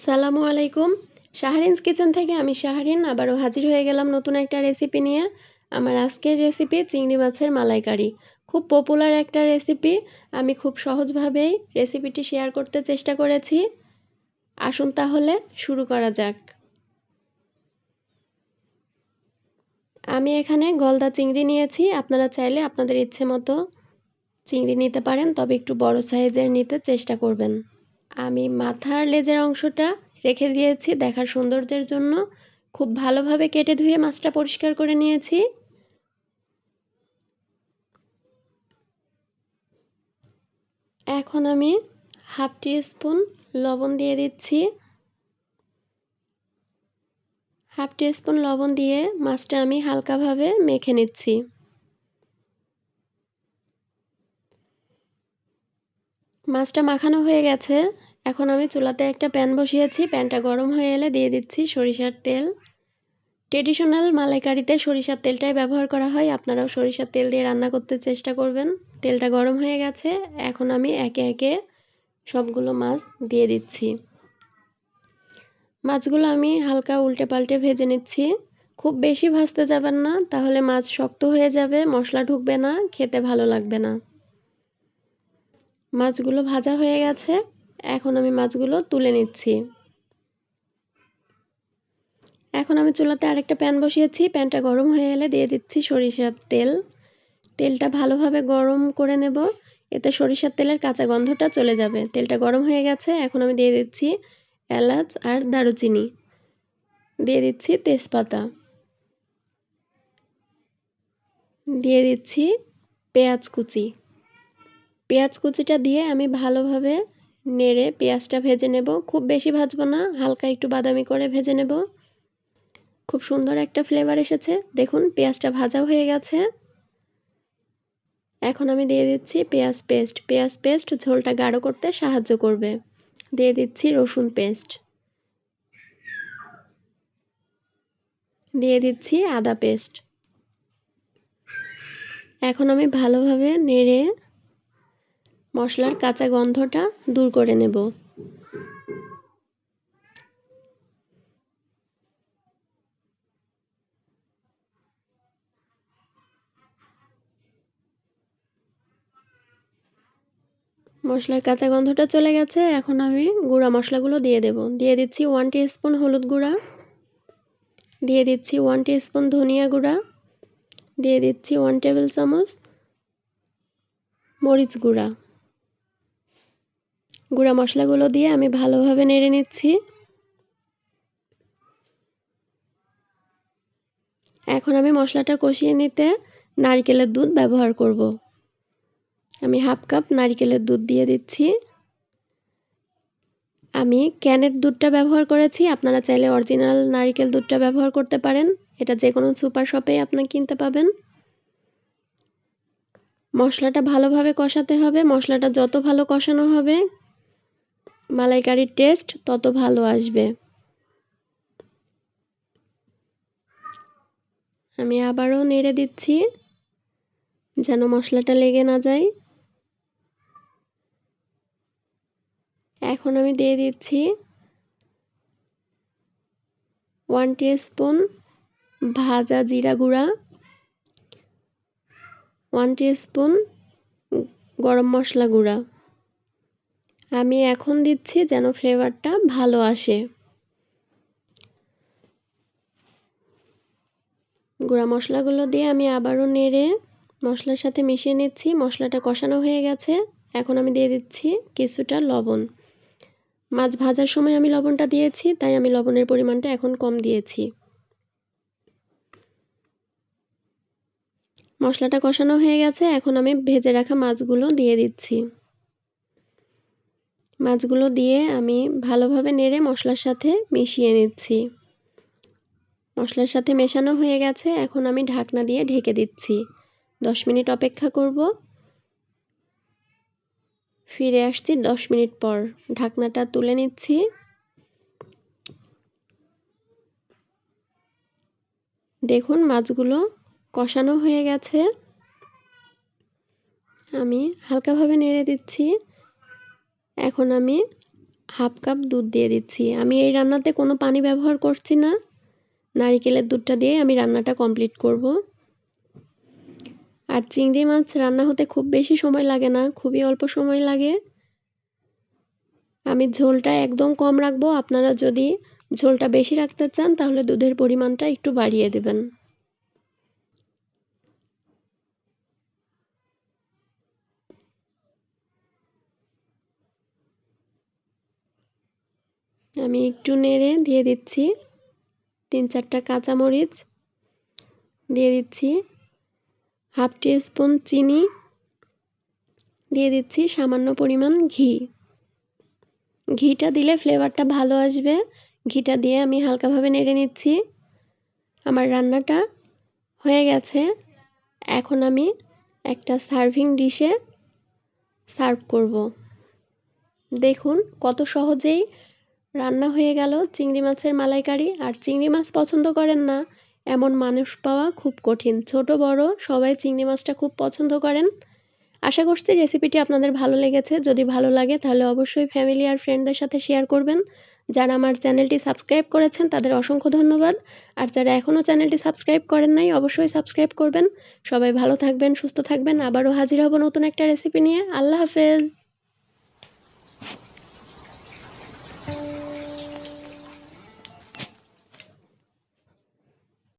আসসালামু আলাইকুম। শাহরিনস কিচেন থেকে আমি শাহরিন আবারও হাজির হয়ে গেলাম নতুন একটা রেসিপি নিয়ে। আমার আজকের রেসিপি চিংড়ি মাছের মালাইকারি। খুব পপুলার একটা রেসিপি। আমি খুব সহজভাবেই রেসিপিটি শেয়ার করতে চেষ্টা করেছি। আসুন তাহলে শুরু করা যাক। আমি এখানে গলদা চিংড়ি নিয়েছি। আপনারা চাইলে আপনাদের ইচ্ছে মতো চিংড়ি নিতে পারেন, তবে একটু বড় সাইজের নিতে চেষ্টা করবেন। আমি মাথার লেজের অংশটা রেখে দিয়েছি দেখার সৌন্দর্যের জন্য। খুব ভালোভাবে কেটে ধুয়ে মাছটা পরিষ্কার করে নিয়েছি। এখন আমি হাফ টি স্পুন লবণ দিয়ে দিচ্ছি। হাফ টি স্পুন লবণ দিয়ে মাছটা আমি হালকাভাবে মেখে নিচ্ছি। মাছটা মাখানো হয়ে গেছে। এখন আমি চুলাতে একটা প্যান বসিয়েছি। প্যানটা গরম হয়ে এলে দিয়ে দিচ্ছি সরিষার তেল। ট্রেডিশনাল মালাইকারিতে সরিষার তেলটাই ব্যবহার করা হয়। আপনারাও সরিষার তেল দিয়ে রান্না করতে চেষ্টা করবেন। তেলটা গরম হয়ে গেছে। এখন আমি একে একে সবগুলো মাছ দিয়ে দিচ্ছি। মাছগুলো আমি হালকা উল্টে পাল্টে ভেজে নিচ্ছি। খুব বেশি ভাজতে যাবেন না, তাহলে মাছ শক্ত হয়ে যাবে, মশলা ঢুকবে না, খেতে ভালো লাগবে না। মাছগুলো ভাজা হয়ে গেছে। এখন আমি মাছগুলো তুলে নিচ্ছি। এখন আমি চুলাতে আরেকটা প্যান বসিয়েছি। প্যানটা গরম হয়ে এলে দিয়ে দিচ্ছি সরিষার তেল। তেলটা ভালোভাবে গরম করে নেব, এতে সরিষার তেলের কাঁচা গন্ধটা চলে যাবে। তেলটা গরম হয়ে গেছে। এখন আমি দিয়ে দিচ্ছি এলাচ আর দারুচিনি, দিয়ে দিচ্ছি তেজপাতা, দিয়ে দিচ্ছি পেঁয়াজ কুচি। পেঁয়াজ কুচিটা দিয়ে আমি ভালোভাবে নেড়ে পেঁয়াজটা ভেজে নেব। খুব বেশি ভাজবো না, হালকা একটু বাদামি করে ভেজে নেব। খুব সুন্দর একটা ফ্লেভার এসেছে। দেখুন পেঁয়াজটা ভাজা হয়ে গেছে। এখন আমি দিয়ে দিচ্ছি পেঁয়াজ পেস্ট। পেঁয়াজ পেস্ট ঝোলটা গাঢ় করতে সাহায্য করবে। দিয়ে দিচ্ছি রসুন পেস্ট, দিয়ে দিচ্ছি আদা পেস্ট। এখন আমি ভালোভাবে নেড়ে মশলার কাঁচা গন্ধটা দূর করে নেব। মশলার কাঁচা গন্ধটা চলে গেছে। এখন আমি গুঁড়া মশলাগুলো দিয়ে দেব। দিয়ে দিচ্ছি 1 টিস্পুন হলুদ গুঁড়া, দিয়ে দিচ্ছি 1 টিস্পুন ধনিয়া গুঁড়া, দিয়ে দিচ্ছি 1 টেবিল চামচ মরিচ গুঁড়া। গুঁড়া মশলাগুলো দিয়ে আমি ভালোভাবে নেড়ে নিচ্ছি। এখন আমি মশলাটা কষিয়ে নিতে নারকেলের দুধ ব্যবহার করব। আমি হাফ কাপ নারকেলের দুধ দিয়ে দিচ্ছি। আমি ক্যানের দুধটা ব্যবহার করেছি। আপনারা চাইলে অরিজিনাল নারকেল দুধটা ব্যবহার করতে পারেন। এটা যে কোনো সুপার শপেই আপনি কিনতে পাবেন। মশলাটা ভালোভাবে কষাতে হবে। মশলাটা যত ভালো কষানো হবে মালাইকারির টেস্ট তত ভালো আসবে। আমি আবারও নেড়ে দিচ্ছি যেন মশলাটা লেগে না যায়। এখন আমি দিয়ে দিচ্ছি 1 টিস্পুন ভাজা জিরা গুঁড়া, 1 টিস্পুন গরম মশলা গুঁড়া। আমি এখন দিচ্ছি যেন ফ্লেভারটা ভালো আসে। গুঁড়া মশলাগুলো দিয়ে আমি আবারও নেড়ে মশলার সাথে মিশিয়ে নিচ্ছি। মশলাটা কষানো হয়ে গেছে। এখন আমি দিয়ে দিচ্ছি কিছুটা লবণ। মাছ ভাজার সময় আমি লবণটা দিয়েছি, তাই আমি লবণের পরিমাণটা এখন কম দিয়েছি। মশলাটা কষানো হয়ে গেছে। এখন আমি ভেজে রাখা মাছগুলো দিয়ে দিচ্ছি। মাছগুলো দিয়ে আমি ভালোভাবে নেড়ে মশলার সাথে মিশিয়ে নিচ্ছি। মশলার সাথে মেশানো হয়ে গেছে। এখন আমি ঢাকনা দিয়ে ঢেকে দিচ্ছি। 10 মিনিট অপেক্ষা করব। ফিরে আসছি 10 মিনিট পর। ঢাকনাটা তুলে নিচ্ছি। দেখুন মাছগুলো কষানো হয়ে গেছে। আমি হালকাভাবে নেড়ে দিচ্ছি। এখন আমি হাফ কাপ দুধ দিয়ে দিচ্ছি। আমি এই রান্নাতে কোনো পানি ব্যবহার করছি না, নারিকেলের দুধটা দিয়ে আমি রান্নাটা কমপ্লিট করব। আর চিংড়ি মাছ রান্না হতে খুব বেশি সময় লাগে না, খুবই অল্প সময় লাগে। আমি ঝোলটা একদম কম রাখবো, আপনারা যদি ঝোলটা বেশি রাখতে চান তাহলে দুধের পরিমাণটা একটু বাড়িয়ে দেবেন। আমি একটু নেড়ে দিয়ে দিচ্ছি 3-4টা কাঁচামরিচ, দিয়ে দিচ্ছি হাফ টিস্পুন চিনি, দিয়ে দিচ্ছি সামান্য পরিমাণ ঘি। ঘিটা দিলে ফ্লেভারটা ভালো আসবে। ঘিটা দিয়ে আমি হালকাভাবে নেড়ে নিচ্ছি। আমার রান্নাটা হয়ে গেছে। এখন আমি একটা সার্ভিং ডিশে সার্ভ করব। দেখুন কত সহজেই রান্না হয়ে গেল চিংড়ি মাছের মালাইকারি। আর চিংড়ি মাছ পছন্দ করেন না এমন মানুষ পাওয়া খুব কঠিন। ছোট বড় সবাই চিংড়ি মাছটা খুব পছন্দ করেন। আশা করছি রেসিপিটি আপনাদের ভালো লেগেছে। যদি ভালো লাগে তাহলে অবশ্যই ফ্যামিলি আর ফ্রেন্ডদের সাথে শেয়ার করবেন। যারা আমার চ্যানেলটি সাবস্ক্রাইব করেছেন তাদের অসংখ্য ধন্যবাদ। আর যারা এখনও চ্যানেলটি সাবস্ক্রাইব করেন নাই অবশ্যই সাবস্ক্রাইব করবেন। সবাই ভালো থাকবেন, সুস্থ থাকবেন। আবারও হাজির হব নতুন একটা রেসিপি নিয়ে। আল্লাহ হাফেজ।